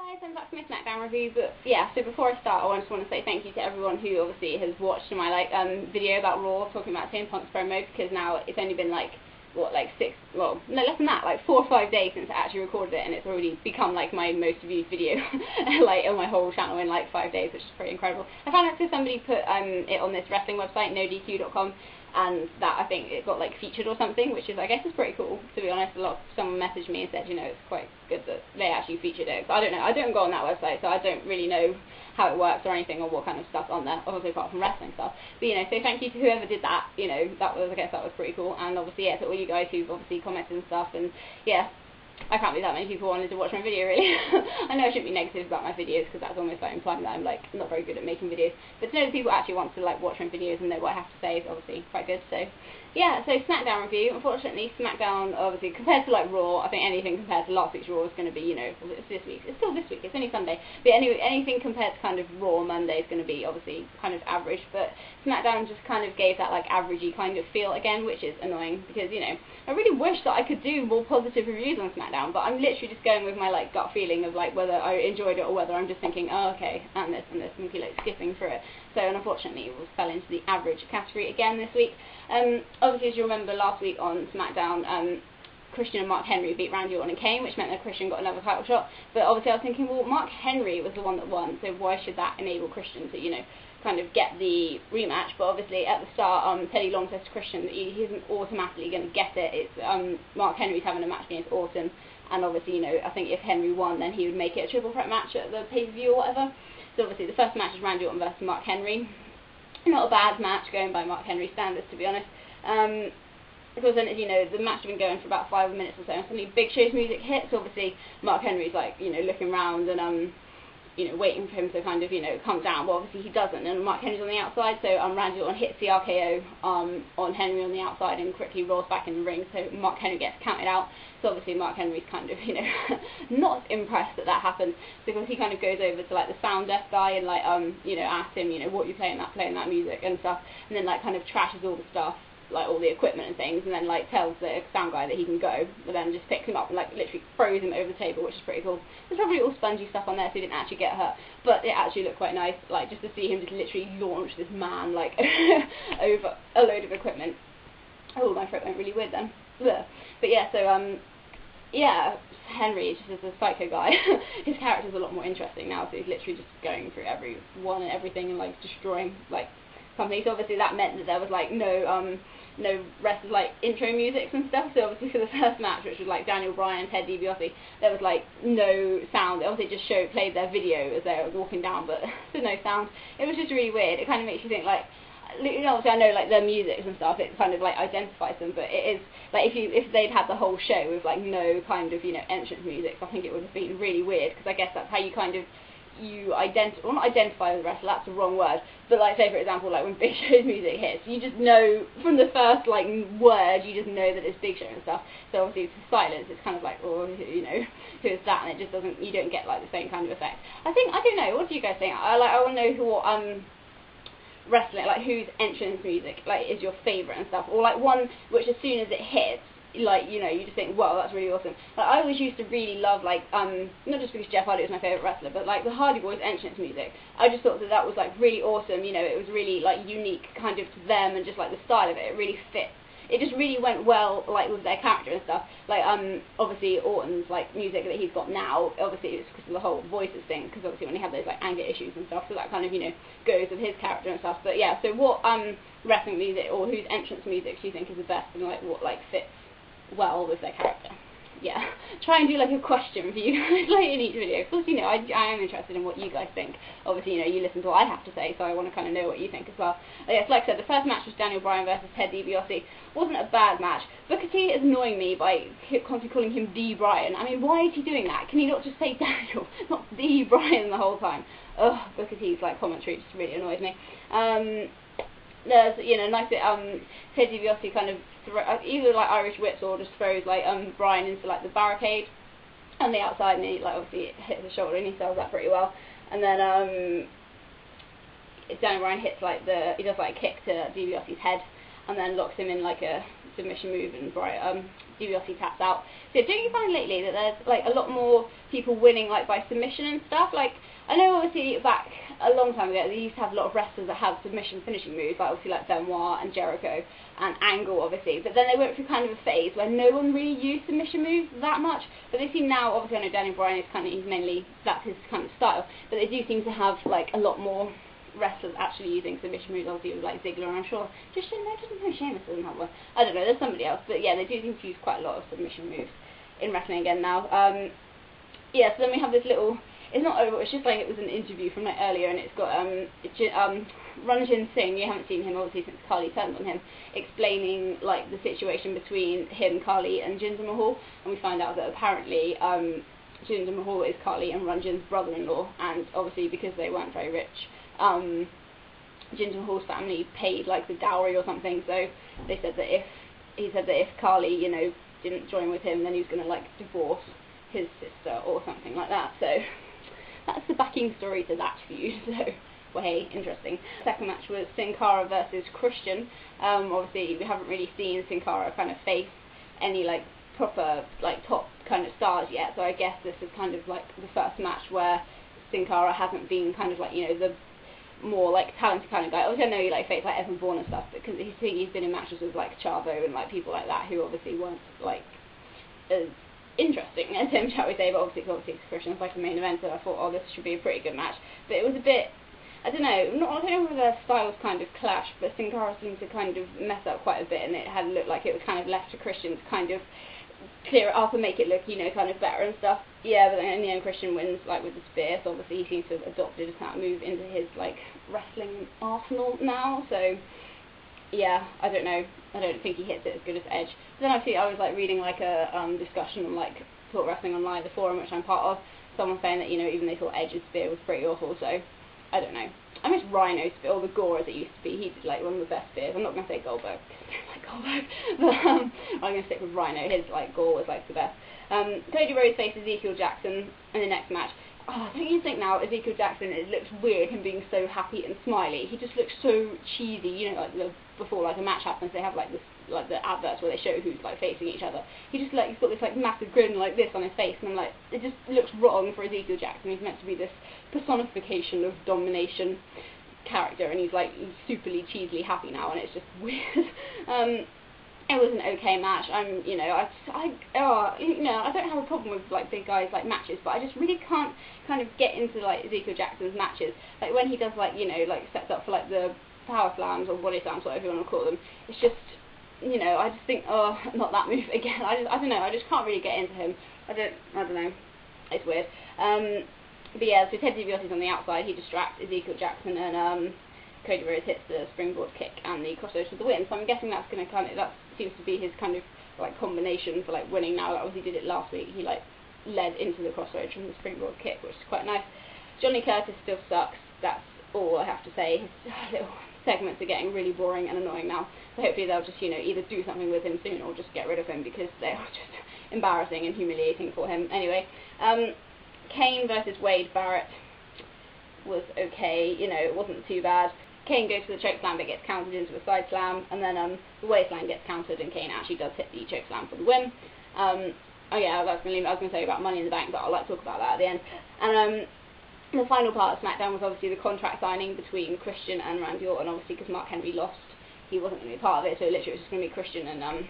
Guys, I'm back from my Smackdown review, but yeah, so before I start, I just want to say thank you to everyone who obviously has watched my video about Raw talking about CM Punk's promo, because now it's only been less than that, 4 or 5 days since I actually recorded it, and it's already become like my most viewed video on my whole channel in 5 days, which is pretty incredible. I found out because somebody put it on this wrestling website, nodq.com, and that I think it got featured or something, which is, I guess, is pretty cool, to be honest. Someone messaged me and said, it's quite good that they actually featured it. So I don't know, I don't go on that website, so I don't really know how it works or anything, or what kind of stuff on there, obviously apart from wrestling stuff. But so thank you to whoever did that. I guess that was pretty cool. And obviously, yeah, to all you guys who've obviously commented and stuff, and yeah, I can't believe that many people wanted to watch my video, really. I know I shouldn't be negative about my videos, because that's almost implying that I'm not very good at making videos. But to know that people actually want to watch my videos and know what I have to say is obviously quite good. So yeah, so Smackdown review. Unfortunately, Smackdown, obviously, compared to Raw, I think anything compared to last week's Raw is going to be, it's this week. It's still this week. It's only Sunday. But anyway, anything compared to kind of Raw Monday is going to be obviously kind of average. But Smackdown just kind of gave that averagey kind of feel again, which is annoying, because I really wish that I could do more positive reviews on Smackdown, but I'm literally just going with my gut feeling of whether I enjoyed it or whether I'm just thinking, oh okay, and this and be skipping through it. So unfortunately, it fell into the average category again this week. Obviously, as you remember, last week on SmackDown, Christian and Mark Henry beat Randy Orton and Kane, which meant that Christian got another title shot. But obviously, I was thinking, well, Mark Henry was the one that won, so why should that enable Christian to, kind of get the rematch? But obviously, at the start, Teddy Long says to Christian that he isn't automatically going to get it. It's Mark Henry's having a match against Orton, and obviously, I think if Henry won, then he would make it a triple threat match at the pay-per-view or whatever. So obviously, the first match is Randy Orton versus Mark Henry. Not a bad match, going by Mark Henry standards, to be honest. Because then, the match had been going for about 5 minutes or so, and suddenly Big Show's music hits. Obviously, Mark Henry's looking around and waiting for him to kind of come down. Well, obviously he doesn't, and Mark Henry's on the outside, so Randy Orton hits the RKO on Henry on the outside and quickly rolls back in the ring. So Mark Henry gets counted out. So obviously Mark Henry's kind of not impressed that happened, because he kind of goes over to the sound desk guy and asks him what you playing that music and stuff, and then kind of trashes all the stuff, all the equipment and things, and then tells the sound guy that he can go, but then just picks him up and literally throws him over the table, which is pretty cool. There's probably all spongy stuff on there, so he didn't actually get hurt, but it actually looked quite nice, just to see him just literally launch this man over a load of equipment. Oh, my throat went really weird then. Ugh. But yeah, so yeah, Henry is just a psycho guy. His character's a lot more interesting now, so he's literally just going through everyone and everything and destroying companies. So obviously that meant that there was no rest of intro musics and stuff. So obviously for the first match, which was Daniel Bryan and Ted DiBiase, there was no sound. Obviously it just played their video as they were walking down, but there's no sound. It was just really weird. It kind of makes you think obviously I know their music and stuff, it kind of identifies them, but it is if they'd had the whole show with no kind of entrance music, I think it would have been really weird, because I guess that's how you kind of not identify with the wrestler, that's the wrong word, but say for example when Big Show's music hits, you just know from the first word, you just know that it's Big Show and stuff. So obviously for silence, it's kind of oh, who is that, and it just doesn't, you don't get the same kind of effect. I don't know, what do you guys think? I want to know who wrestling, whose entrance music is your favourite and stuff, or one which as soon as it hits, you just think, wow, that's really awesome. I always used to really love, not just because Jeff Hardy was my favourite wrestler, but the Hardy Boys entrance music. I just thought that was really awesome. It was really unique kind of to them, and just the style of it. It really fit. It just really went well with their character and stuff. Obviously Orton's music that he's got now, obviously it's because of the whole voices thing, because obviously when he had those anger issues and stuff, so that kind of goes with his character and stuff. But yeah, so what wrestling music, or whose entrance music do you think is the best, and what fits well with their character? Yeah, try and do a question for you guys in each video. Of course, I am interested in what you guys think. Obviously, you listen to what I have to say, so I want to kind of know what you think as well. Yes, like I said, the first match was Daniel Bryan versus Ted DiBiase. Wasn't a bad match. Booker T is annoying me by constantly calling him D. Bryan. I mean, why is he doing that? Can he not just say Daniel, not D. Bryan the whole time? Ugh, Booker T's commentary just really annoys me. There's nice bit Ted DiBiase kind of either Irish whips or just throws Bryan into the barricade on the outside, and he obviously hits the shoulder and he sells that pretty well. And then Daniel Bryan hits he does a kick to DiBiase's head, and then locks him in like a submission move, and DiBiase taps out. So don't you find lately that there's like a lot more people winning like by submission and stuff? Like, I know obviously back a long time ago they used to have a lot of wrestlers that had submission finishing moves, like obviously like Benoit and Jericho and Angle obviously, but then they went through kind of a phase where no one really used submission moves that much, but they seem now, obviously I know Daniel Bryan is he's mainly, that's his kind of style, but they do seem to have like a lot more wrestlers actually using submission moves, obviously with like Ziggler, and I'm sure just Sheamus doesn't have one. I don't know, there's somebody else, but yeah, they do seem to use quite a lot of submission moves in wrestling again now. Yeah, so then we have this little, it's not over, it's just like it was an interview from like earlier, and it's got Ranjin Singh, you haven't seen him obviously since Carly turned on him, explaining like the situation between him, Carly and Jinder Mahal, and we find out that apparently Jinder Mahal is Carly and Ranjin's brother-in-law, and obviously because they weren't very rich, Jinder Mahal's family paid like the dowry or something, so they said that if Carly, you know, didn't join with him, then he was going to like divorce his sister or something like that. So that's the backing story to that feud. So, well, hey, interesting. Second match was Sin Cara versus Christian. Obviously, we haven't really seen Sin Cara kind of face any like proper like top kind of stars yet. So I guess this is kind of like the first match where Sin Cara hasn't been kind of like, you know, the more like talented kind of guy. Obviously, I know he like faced like Evan Bourne and stuff, because he's been in matches with like Chavo and like people like that who obviously weren't like as interesting as him, shall we say, but obviously it's Christian, it's like a main event, so I thought, oh, this should be a pretty good match. But it was a bit, I don't know whether their styles kind of clash, but Sin Cara seemed to kind of mess up quite a bit, and it had looked like it was kind of left to Christian to kind of clear it up and make it look, you know, kind of better and stuff. Yeah, but then in the end Christian wins like with the spear, so obviously he seems to have adopted that move into his like wrestling arsenal now, so yeah, I don't know, I don't think he hits it as good as Edge. But then I was like reading like a discussion on like Talk Wrestling Online, the forum which I'm part of, someone saying that, you know, even they thought Edge's spear was pretty awful, so I don't know. I miss Rhino's spear, or the Gore as it used to be. He did like one of the best spears. I'm not going to say Goldberg, because I don't like Goldberg, but I'm going to stick with Rhino. His like Gore was like the best. Cody Rhodes faced Ezekiel Jackson in the next match. Oh, don't you think now Ezekiel Jackson, it looks weird him being so happy and smiley. He just looks so cheesy, you know, like before like a match happens, they have like this, like the adverts where they show who's like facing each other. He just like, he's got this like massive grin like this on his face, and I'm like, it just looks wrong for Ezekiel Jackson. He's meant to be this personification of domination character, and he's like superly cheesily happy now, and it's just weird. It was an okay match. You know, I don't have a problem with like big guys like matches, but I just really can't kind of get into like Ezekiel Jackson's matches. Like when he does like, you know, like sets up for like the power slams or body slams, whatever you want to call them. It's just, you know, I just think, oh, not that move again. I don't know. I just can't really get into him. I don't know. It's weird. But yeah, so Ted DiBiase's on the outside. He distracts Ezekiel Jackson, and Cody Rhodes hits the springboard kick and the crossroads for the win. So I'm guessing that's going to kind of, that seems to be his kind of like combination for like winning now. Like, obviously he did it last week. He like led into the crossroads from the springboard kick, which is quite nice. Johnny Curtis still sucks. That's all I have to say. His little segments are getting really boring and annoying now. So hopefully they'll just, you know, either do something with him soon or just get rid of him, because they are just embarrassing and humiliating for him. Anyway, Kane versus Wade Barrett was okay. You know, it wasn't too bad. Kane goes for the choke slam but gets countered into a side slam, and then the Wade slam gets countered and Kane actually does hit the choke slam for the win. Oh yeah, I was going to tell you about Money in the Bank, but I'll like talk about that at the end. And the final part of Smackdown was obviously the contract signing between Christian and Randy Orton, obviously because Mark Henry lost. He wasn't going to be part of it, so literally it was just going to be Christian and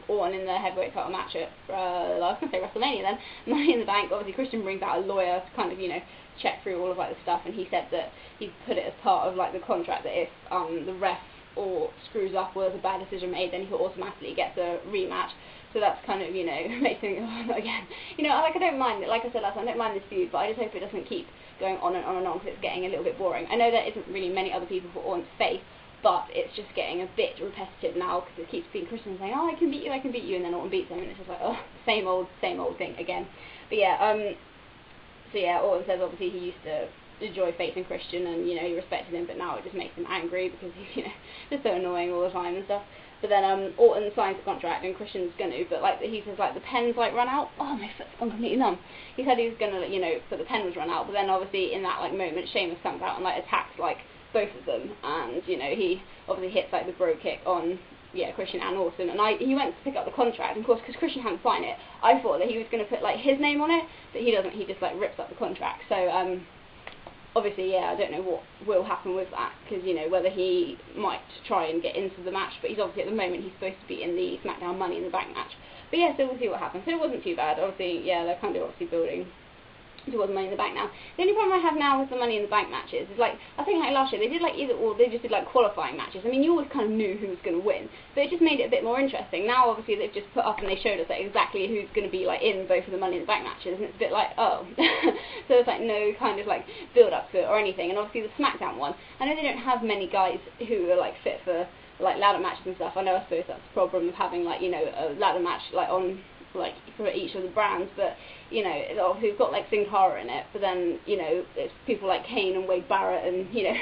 Orton in the heavyweight title match at, I was going to say Wrestlemania then, Money in the Bank. Obviously Christian brings out a lawyer to kind of, you know, check through all of like the stuff, and he said that he put it as part of like the contract that if the ref or screws up or there's a bad decision made, then he automatically gets a rematch. So that's kind of, you know, makes me think, oh, not again. You know, like I don't mind it, like I said last time, I don't mind this feud, but I just hope it doesn't keep going on and on and on, because it's getting a little bit boring. I know there isn't really many other people for Orton to face, but it's just getting a bit repetitive now, because it keeps being Christian saying, oh, I can beat you, and then Orton beats him, and it's just like, oh, same old thing again. But yeah, so yeah, Orton says obviously he used to enjoy facing Christian, and, you know, he respected him, but now it just makes him angry, because he's, you know, just so annoying all the time and stuff. But then Orton signs the contract, and Christian's gonna, but like he says, like the pen's like run out. Oh, my foot's gone completely numb. He said he was gonna, you know, but the pen was run out. But then obviously in that like moment, Sheamus comes out and like attacks like both of them, and you know, he obviously hits like the bro kick on Christian and Orton, and he went to pick up the contract, and of course because Christian hadn't signed it, I thought that he was going to put like his name on it, but he doesn't. He just like rips up the contract. So obviously, I don't know what will happen with that, because you know, whether he might try and get into the match, but he's obviously at the moment he's supposed to be in the Smackdown Money in the Bank match. But yeah, so we'll see what happens. So it wasn't too bad. Obviously, they're kind of obviously building towards Money in the Bank now. The only problem I have now with the Money in the Bank matches is, like, I think like last year they did like either or, they just did like qualifying matches. I mean, you always kind of knew who was going to win, but it just made it a bit more interesting. Now obviously they've just put up and they showed us like exactly who's going to be like in both of the Money in the Bank matches, and it's a bit like, oh. So there's like no kind of like build up to it or anything. And obviously the Smackdown one, I know they don't have many guys who are like fit for like ladder matches and stuff. I know, I suppose that's the problem of having like, you know, a ladder match like on like for each of the brands, but you know, obviously we've got like Sin Cara in it, but then, you know, it's people like Kane and Wade Barrett, and you know,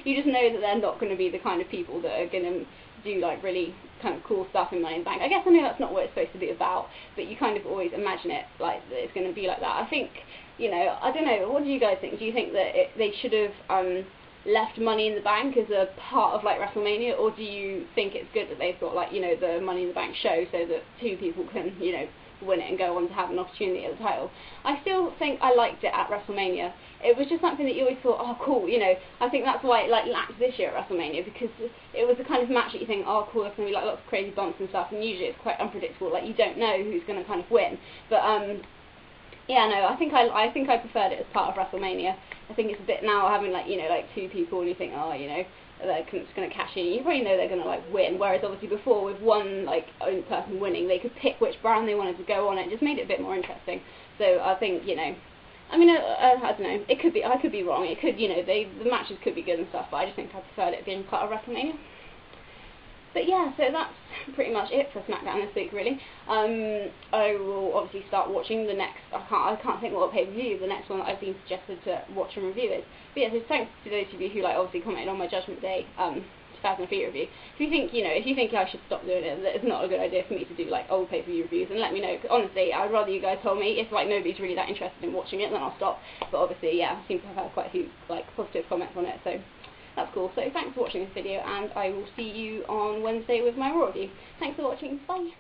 you just know that they're not going to be the kind of people that are going to do like really kind of cool stuff in Money in the Bank. I guess I know that's not what it's supposed to be about, but you kind of always imagine it like that it's going to be like that. I think, you know, I don't know, what do you guys think? Do you think that they should have left Money in the Bank as a part of like WrestleMania, or do you think it's good that they've got like, you know, the Money in the Bank show so that two people can, you know, win it and go on to have an opportunity at the title? I still think I liked it at WrestleMania. It was just something that you always thought, oh cool, you know. I think that's why it like lacked this year at WrestleMania, because it was the kind of match that you think, oh cool, there's going to be like lots of crazy bumps and stuff, and usually it's quite unpredictable, like you don't know who's going to kind of win. But I think I preferred it as part of WrestleMania. I think it's a bit now having like, you know, like two people and you think, oh, you know, they're just going to cash in. You probably know they're going to like win, whereas obviously before with one like own person winning, they could pick which brand they wanted to go on. It just made it a bit more interesting. So I think, you know, I mean, I don't know, it could be, I could be wrong, it could, you know, the matches could be good and stuff, but I just think I preferred it being part of WrestleMania. But yeah, so that's pretty much it for Smackdown this week, really. I will obviously start watching the next, I can't think what pay-per-view the next one that I've been suggested to watch and review is. But yeah, so thanks to those of you who like obviously commented on my Judgment Day 2003 review. If you think, you know, if you think I should stop doing it, that it's not a good idea for me to do like old pay-per-view reviews, and let me know. Honestly, I'd rather you guys told me. If like nobody's really that interested in watching it, then I'll stop. But obviously, yeah, I seem to have had quite a few like positive comments on it, so that's cool. So thanks for watching this video, and I will see you on Wednesday with my Raw review. Thanks for watching. Bye.